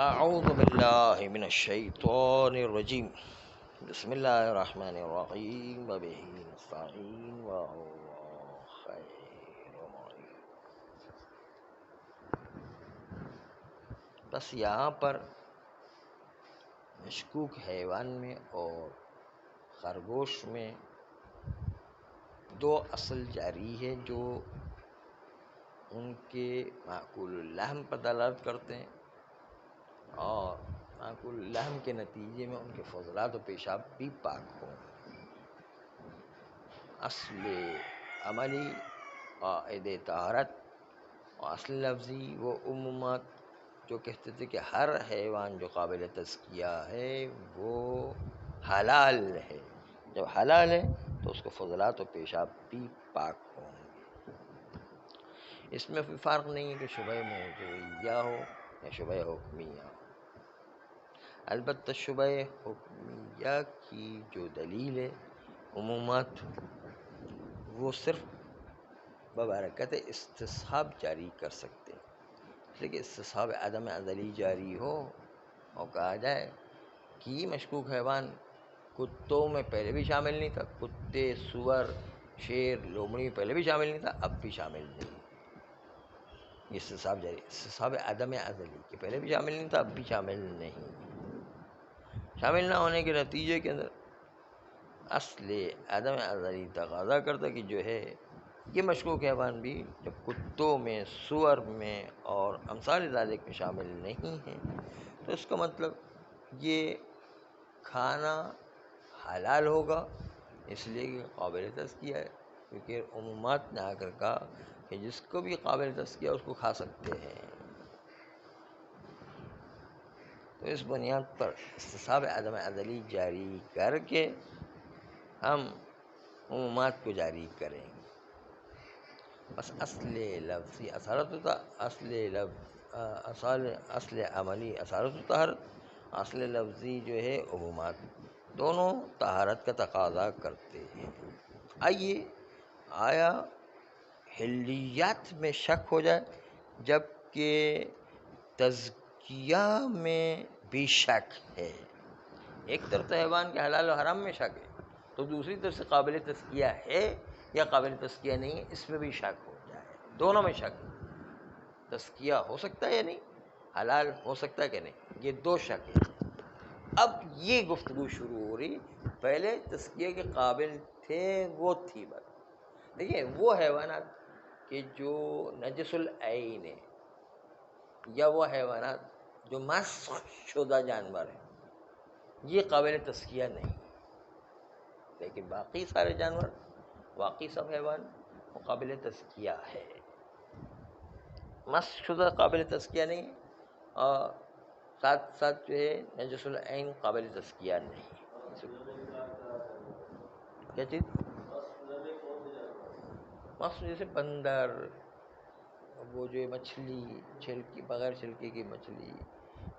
اعوذ باللہ من الشیطان الرجیم بسم اللہ الرحمن الرحیم وبہ نستعین واللہ خیر معین۔ بس یہاں پر مشکوک حیوان میں اور خرگوش میں دو اصل جاری ہے جو ان کے معقول اللحم پر دلالت کرتے ہیں اور معقول اللحم کے نتیجے میں ان کے فضلات و پیشاب بھی پاک ہوں۔ اصل عملی قاعد طہارت اور اصل لفظی وہ عمومات جو کہتے تھے کہ ہر حیوان جو قابل تزکیہ ہے وہ حلال ہے، جب حلال ہے تو اس کو فضلات و پیشاب بھی پاک ہوں گے۔ اس میں کوئی فرق نہیں ہے کہ شبہ موضوعیہ ہو یا شبہ حکمیہ ہو۔ البتہ شبہ حکمیہ کی جو دلیل ہے عمومات وہ صرف ببرکت استصحاب جاری کر سکتے ہیں، اس لیے کہ استصحاب عدم ازلی جاری ہو اور کہا جائے کہ یہ مشکوک حیوان کتوں میں پہلے بھی شامل نہیں تھا، کتے، سور، شیر، لومڑی پہلے بھی شامل نہیں تھا، اب بھی شامل نہیں، یہ استصحاب جاری، استصحاب عدم ازلی کہ پہلے بھی شامل نہیں تھا اب بھی شامل نہیں، شامل نہ ہونے کے نتیجے کے اندر اصل عدم ازلی تقاضا کرتا کہ جو ہے یہ مشکوک حیوان بھی جب کتوں میں، سور میں اور امثال ذالک میں شامل نہیں ہیں تو اس کا مطلب یہ کھانا حلال ہوگا، اس لیے کہ قابل تزکیہ ہے، کیونکہ عمومات نے آ کر کہا کہ جس کو بھی قابل تزکیہ اس کو کھا سکتے ہیں۔ تو اس بنیاد پر استصحاب عدم ازلی جاری کر کے ہم عمومات کو جاری کریں گے۔ بس اصل لفظی اصالت ہوتا، اصل عملی اصالت طہارت، اصل لفظی جو ہے عمومات، دونوں طہارت کا تقاضا کرتے ہیں۔ آیا حلیات میں شک ہو جائے جبکہ تزکیہ میں بھی شک ہے؟ ایک طرف تو حیوان کے حلال و حرام میں شک ہے، تو دوسری طرف سے قابل تزکیہ ہے یا قابل تزکیہ نہیں ہے اس میں بھی شک ہو جائے، دونوں میں شک ہے، تزکیہ ہو سکتا ہے یا نہیں، حلال ہو سکتا ہے کہ نہیں، یہ دو شک ہے۔ اب یہ گفتگو شروع ہو رہی، پہلے تزکیہ کے قابل تھے وہ تھی بات۔ دیکھیے وہ حیوانات کہ جو نجس العین ہے یا وہ حیوانات جو مسخ شدہ جانور ہیں یہ قابل تزکیہ نہیں، لیکن باقی سارے جانور، باقی سب حیوان قابل تزکیہ ہے۔ مسخ شدہ قابل تزکیہ نہیں اور ساتھ ساتھ جو ہے نجس العین قابل تزکیہ نہیں۔ کیا چیز؟ مسخ جیسے بندر، وہ جو مچھلی چھلکی، بغیر چھلکی کی مچھلی،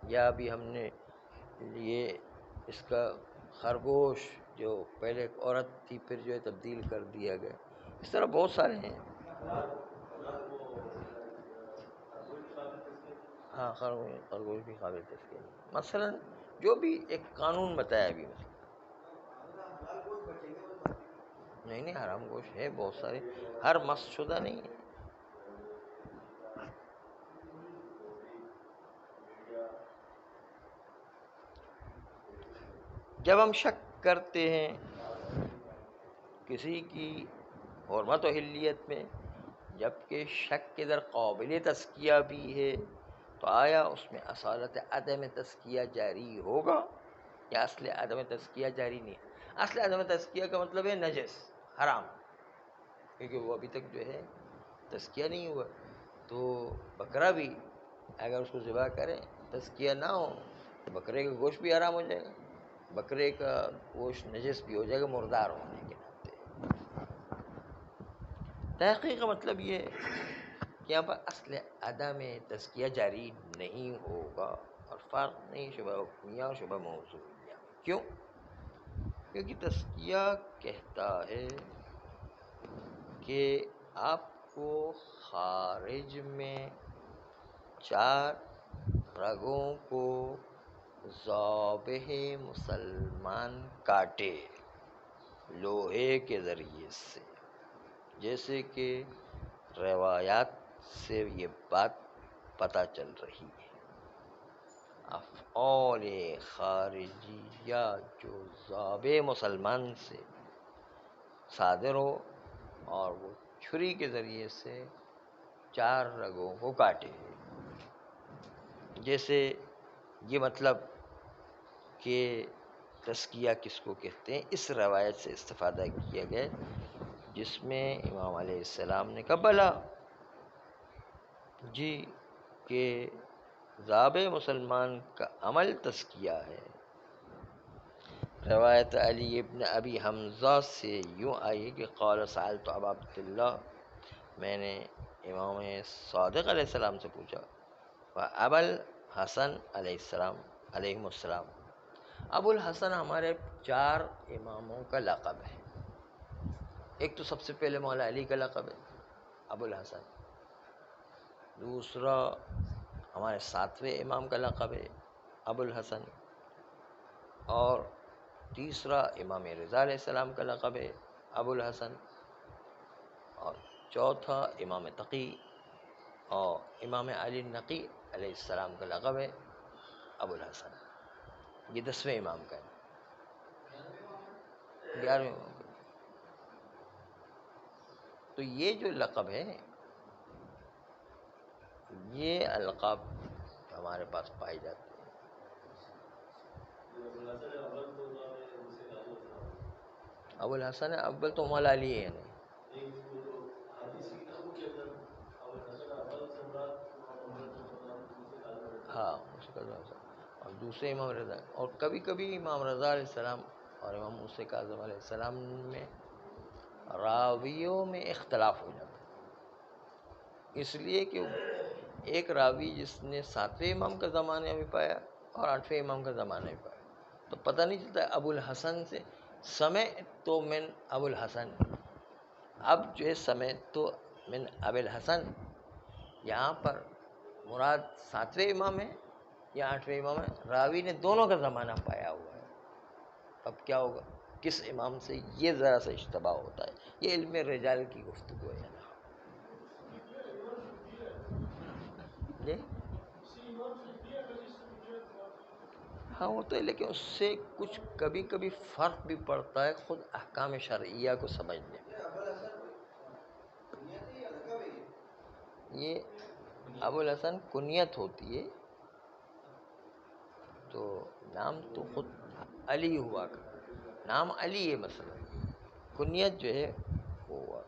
یا بھی ہم نے یہ اس کا خرگوش جو پہلے ایک عورت تھی پھر جو ہے تبدیل کر دیا گیا، اس طرح بہت سارے ہیں۔ ہاں خرگوش بھی قابل تزکیہ نہیں، مثلا جو بھی ایک قانون بتایا ابھی، مثلا نہیں حرام گوشت ہے بہت سارے، ہر مسخ شدہ نہیں ہے۔ جب ہم شک کرتے ہیں کسی کی حرمت و حلیت میں جبکہ شک کے در قابل تزکیہ بھی ہے تو آیا اس میں اصالت عدم تزکیہ جاری ہوگا یا اصل عدم تزکیہ جاری نہیں ہے؟ اصل عدم تزکیہ کا مطلب ہے نجس، حرام، کیونکہ وہ ابھی تک جو ہے تزکیہ نہیں ہوا، تو بکرا بھی اگر اس کو ذبح کریں تزکیہ نہ ہو تو بکرے کا گوشت بھی حرام ہو جائے گا، بکرے کا گوشت نجس بھی ہو جائے گا مردار ہونے کے ناطے۔ تحقیق کا مطلب یہ ہے کہ یہاں پر اصل عدم تزکیہ جاری نہیں ہوگا، اور فرق نہیں شبہ حکمیہ اور شبہ موضوعیہ۔ کیوں؟ کیونکہ تزکیہ کہتا ہے کہ آپ کو خارج میں 4 رگوں کو ذابح مسلمان کاٹے لوہے کے ذریعے سے، جیسے کہ روایات سے یہ بات پتہ چل رہی ہے۔ افعال خارجیہ جو ذابح مسلمان سے صادر ہو اور وہ چھری کے ذریعے سے 4 رگوں کو کاٹے، جیسے یہ مطلب کہ تزکیہ کس کو کہتے ہیں، اس روایت سے استفادہ کیا گیا جس میں امام علیہ السلام نے کہا بلا جی کہ ذابح مسلمان کا عمل تزکیہ ہے۔ روایت علی ابن ابی حمزہ سے یوں آئی کہ قال سألت ابا عبداللہ، میں نے امام صادق علیہ السلام سے پوچھا، ابو الحسن علیہ السلام، ابو الحسن ہمارے 4 اماموں کا لقب ہے۔ ایک تو سب سے پہلے مولا علی کا لقب ہے ابو الحسن، دوسرا ہمارے 7ویں امام کا لقب ہے ابو الحسن، اور تیسرا امام رضا علیہ السلام کا لقب ہے ابو الحسن، اور چوتھا امام تقی اور امام علی نقی علیہ السلام کا لقب ہے ابو الحسن۔ یہ 10ویں امام کا ہے، 11ویں امام کا۔ تو یہ جو لقب ہے، یہ القاب ہمارے پاس پائی جاتی ہیں۔ ابو الحسن اول تو مولا علی ہے نہیں، ہاں اس کا اور دوسرے امام رضا، اور کبھی کبھی امام رضا علیہ السلام اور امام موسیٰ کاظم علیہ السلام میں راویوں میں اختلاف ہو جاتا ہے، اس لیے کہ ایک راوی جس نے 7ویں امام کا زمانہ بھی پایا اور 8ویں امام کا زمانہ بھی پایا، تو پتہ نہیں چلتا ابو الحسن سے سمعت تو من ابو الحسن، اب جو ہے سمعت تو من ابو الحسن، یہاں پر مراد 7ویں امام ہے یا 8ویں امام ہے، راوی نے دونوں کا زمانہ پایا ہوا ہے، اب کیا ہوگا کس امام سے، یہ ذرا سا اشتباہ ہوتا ہے۔ یہ علم رجال کی گفتگو ہے نا، ہاں وہ تو ہے، لیکن اس سے کچھ کبھی کبھی فرق بھی پڑتا ہے خود احکام شرعیہ کو سمجھنے میں۔ یہ ابو الحسن کنیت ہوتی ہے، تو نام تو خود علی ہوا کرتا، نام علی ہے مثلا، کنیت جو ہے وہ ہوا۔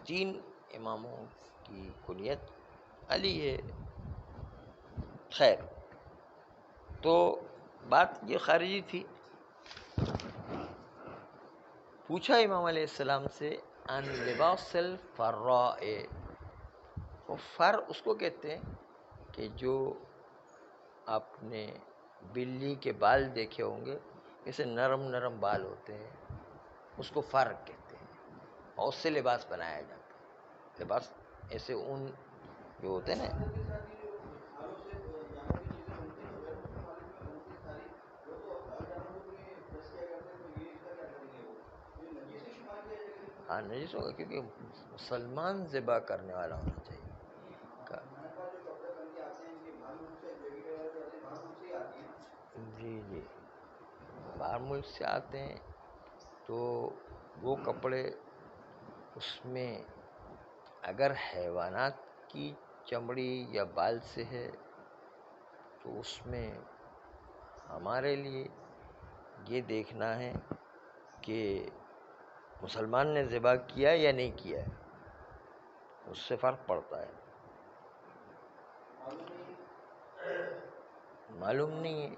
3 اماموں کی کنیت علی ہے۔ خیر، تو بات یہ خارجی تھی، پوچھا امام علیہ السلام سے ان لباس الفراء، وہ فر اس کو کہتے ہیں کہ جو آپ نے بلی کے بال دیکھے ہوں گے، جیسے نرم نرم بال ہوتے ہیں، اس کو فر کہتے ہیں، اور اس سے لباس بنایا جاتا ہے۔ لباس ایسے اون جو ہوتے ہیں نا، ہاں نجس ہوگا کیونکہ مسلمان ذبح کرنے والا ہونا چاہیے۔ جی جی، باہر ملک سے آتے ہیں تو وہ کپڑے، اس میں اگر حیوانات کی چمڑی یا بال سے ہے تو اس میں ہمارے لیے یہ دیکھنا ہے کہ مسلمان نے ذبح کیا یا نہیں کیا ہے، اس سے فرق پڑتا ہے۔ معلوم نہیں ہے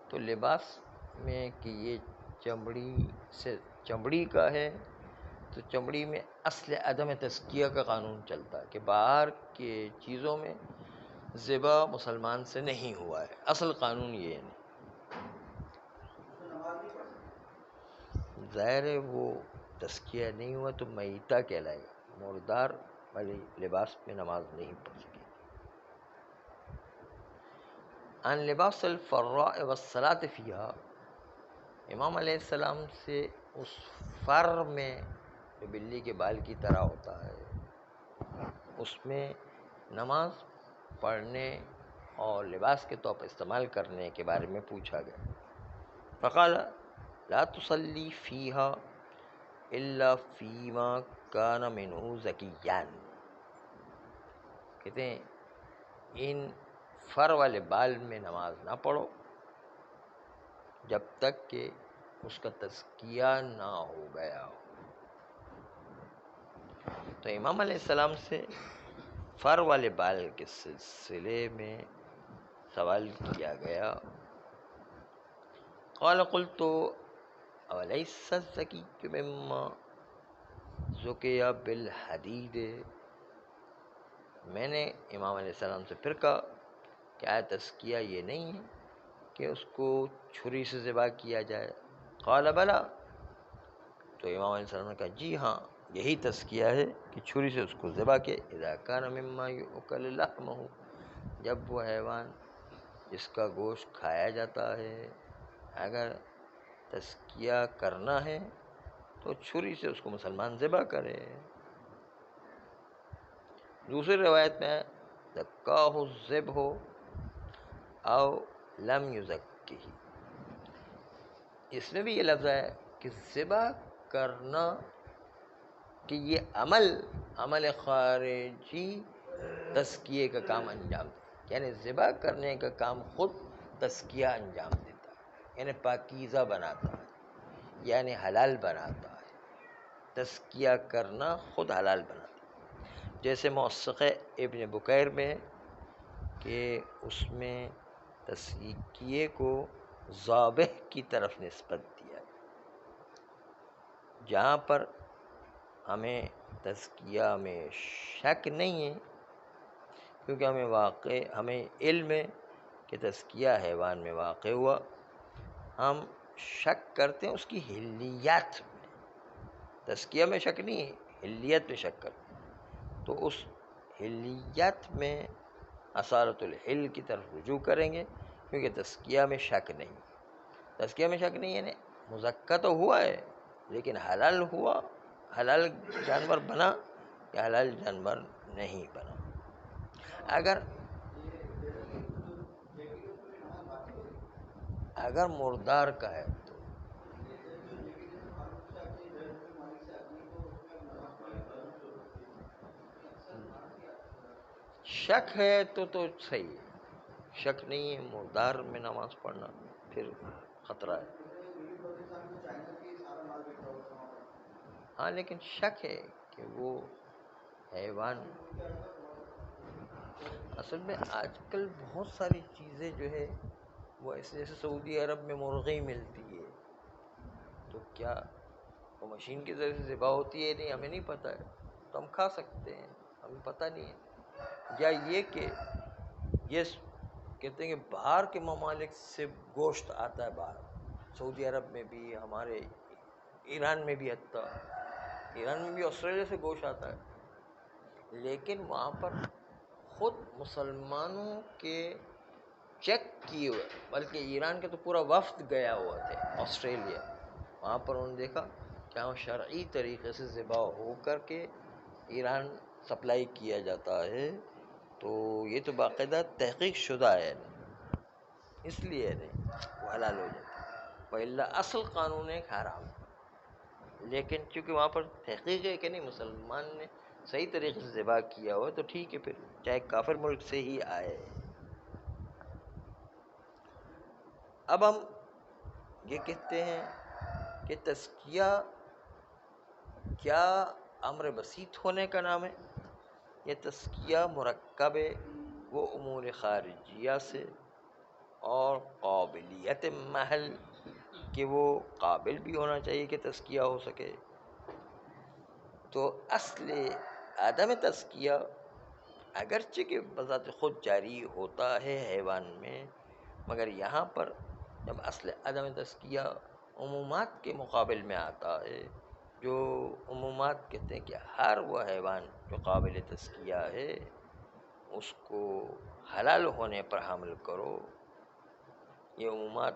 تو لباس میں کہ یہ چمڑی کا ہے، تو چمڑی میں اصل عدم تزکیہ کا قانون چلتا ہے کہ باہر کے چیزوں میں ذبح مسلمان سے نہیں ہوا ہے، اصل قانون یہ ہے نہیں۔ ظاہر ہے وہ تزکیہ نہیں ہوا تو میتہ کہلائے گا، مردار والے لباس میں نماز نہیں پڑھ سکے۔ عن لباس الفراء والصلاة فیہا، امام علیہ السلام سے اس فر میں جو بلی کے بال کی طرح ہوتا ہے اس میں نماز پڑھنے اور لباس کے طور پر استعمال کرنے کے بارے میں پوچھا گیا۔ فقال لا تصلی فیہا الا فیما کان منہ زکیان، کہتے ہیں ان فر والے بال میں نماز نہ پڑھو جب تک کہ اس کا تزکیہ نہ ہو گیا ہو۔ تو امام علیہ السلام سے فر والے بال کے سلسلے میں سوال کیا گیا۔ قال قلت اولیس الزکی مما زکی بالحدید، میں نے امام علیہ السلام سے پھر کہا کیا تزکیہ یہ نہیں ہے کہ اس کو چھری سے ذبح کیا جائے؟ قال بلا، تو امام علیہ السلام نے کہا جی ہاں یہی تزکیہ ہے کہ چھری سے اس کو ذبح کیا۔ اذا کان مما یؤکل لحمہ، جب وہ حیوان جس کا گوشت کھایا جاتا ہے اگر تزکیہ کرنا ہے تو چھری سے اس کو مسلمان ذبح کرے۔ دوسری روایت میں زکاہ الذبح او لم یزکہ، اس میں بھی یہ لفظ ہے کہ ذبح کرنا کہ یہ عمل خارجی تزکیے کا کام انجام دے، یعنی ذبح کرنے کا کام خود تزکیہ انجام دیتا ہے، یعنی پاکیزہ بناتا ہے، یعنی حلال بناتا ہے۔ تزکیہ کرنا خود حلال بناتا ہے، جیسے موثق ابن بکیر میں کہ اس میں تزکیے کو ذابح کی طرف نسبت دیا، جہاں پر ہمیں تزکیہ میں شک نہیں ہے کیونکہ ہمیں علم ہے کہ تزکیہ حیوان میں واقع ہوا، ہم شک کرتے ہیں اس کی حلیات میں، تزکیہ میں شک نہیں ہے، حلیت میں شک کرتے ہیں، تو اس حلیات میں اصالۃ الحل کی طرف رجوع کریں گے کیونکہ تزکیہ میں شک نہیں، تزکیہ میں شک نہیں یعنی مزکہ تو ہوا ہے لیکن حلال ہوا، حلال جانور بنا یا حلال جانور نہیں بنا۔ اگر مردار کا ہے تو شک ہے تو صحیح ہے، شک نہیں ہے مردار میں نماز پڑھنا پھر خطرہ ہے، ہاں لیکن شک ہے کہ وہ حیوان، اصل میں آج کل بہت ساری چیزیں جو ہے وہ ایسے جیسے سعودی عرب میں مرغی ملتی ہے تو کیا وہ مشین کے ذریعے سے ذبح ہوتی ہے؟ نہیں، ہمیں نہیں پتہ ہے، تو ہم کھا سکتے ہیں، ہمیں پتہ نہیں ہے۔ یا یہ کہ یہ کہتے ہیں کہ باہر کے ممالک سے گوشت آتا ہے، باہر سعودی عرب میں بھی، ہمارے ایران میں بھی، حتیٰ ایران میں بھی آسٹریلیا سے گوشت آتا ہے، لیکن وہاں پر خود مسلمانوں کے چیک کیے ہوئے، بلکہ ایران کے تو پورا وفد گیا ہوا تھے آسٹریلیا، وہاں پر انہوں نے دیکھا کہ وہ شرعی طریقے سے ذبح ہو کر کے ایران سپلائی کیا جاتا ہے، تو یہ تو باقاعدہ تحقیق شدہ ہے، اس لیے نہیں وہ حلال ہو جاتا ہے، وإلا اصل قانون ہے حرام، لیکن چونکہ وہاں پر تحقیق ہے کہ نہیں مسلمان نے صحیح طریقے سے ذبح کیا ہوا تو ٹھیک ہے، پھر چاہے کافر ملک سے ہی آئے۔ اب ہم یہ کہتے ہیں کہ تزکیہ کیا امر بسیط ہونے کا نام ہے؟ یہ تزکیہ مرکب وہ امور خارجیہ سے اور قابلیت محل کہ وہ قابل بھی ہونا چاہیے کہ تزکیہ ہو سکے، تو اصل عدم تزکیہ اگرچہ کہ بذات خود جاری ہوتا ہے حیوان میں، مگر یہاں پر جب اصل عدم تزکیہ عمومات کے مقابل میں آتا ہے جو عمومات کہتے ہیں کہ ہر وہ حیوان جو قابل تزکیہ ہے اس کو حلال ہونے پر حمل کرو، یہ عمومات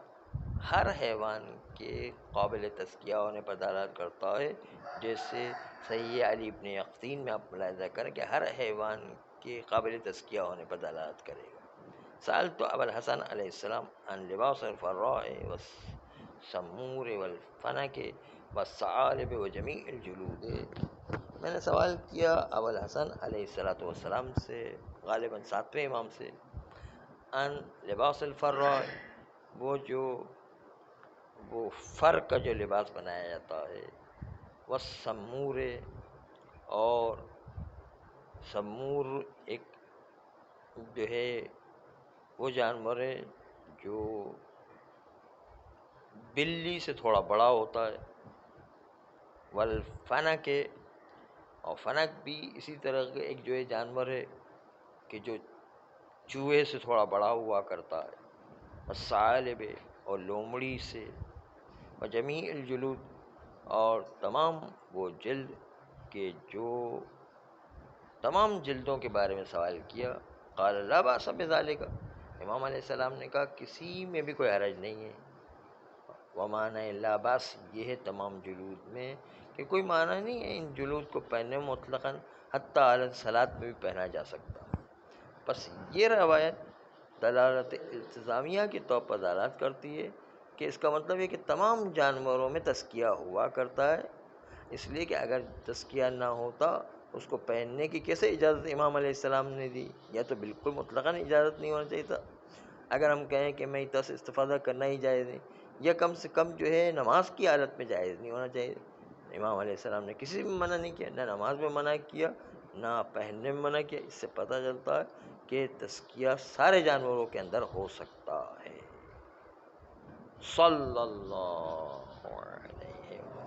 ہر حیوان کے قابل تزکیہ ہونے پر دلالت کرتا ہے، جیسے صحیح علی ابن یقطین میں آپ ملاحظہ کریں کہ ہر حیوان کے قابل تزکیہ ہونے پر دلالت کرے گا۔ سألت ابا الحسن علیہ السلام عن لباس الفراء والسمور والفنک والثعالب وجمیع الجلود، میں نے سوال کیا ابو الحسن علیہ السلام سے، غالباً 7ویں امام سے، ان لباس الفراء، وہ فر کا جو لباس بنایا جاتا ہے، والسمور، اور سمور ایک جو ہے وہ جانور ہے جو بلی سے تھوڑا بڑا ہوتا ہے، والفنک، اور فنک بھی اسی طرح کا ایک جو ہے جانور ہے کہ جو چوہے سے تھوڑا بڑا ہوا کرتا ہے، والثعالب، اور لومڑی سے، وجمیع الجلود، اور تمام وہ جلد کے جو تمام جلدوں کے بارے میں سوال کیا۔ قال لا باس بذالک، امام علیہ السلام نے کہا کسی میں بھی کوئی حرج نہیں ہے۔ ومعنی لا باس یہ ہے تمام جلود میں کہ کوئی معنی نہیں ہے ان جلود کو پہننے میں مطلقاً، حتیٰ علی الصلاۃ میں بھی پہنا جا سکتا۔ بس یہ روایت دلالت التزامیہ کے طور پر دلالت کرتی ہے کہ اس کا مطلب ہے کہ تمام جانوروں میں تزکیہ ہوا کرتا ہے، اس لیے کہ اگر تزکیہ نہ ہوتا اس کو پہننے کی کیسے اجازت امام علیہ السلام نے دی؟ یا تو بالکل مطلقاً اجازت نہیں ہونا چاہیے تھا، اگر ہم کہیں کہ میتہ سے استفادہ کرنا ہی جائز ہے، یا کم سے کم جو ہے نماز کی حالت میں جائز نہیں ہونا چاہیے۔ امام علیہ السلام نے کسی بھی منع نہیں کیا، نہ نماز میں منع کیا نہ پہننے میں منع کیا۔ اس سے پتہ چلتا ہے کہ تزکیہ سارے جانوروں کے اندر ہو سکتا ہے۔ صلی اللہ علیہ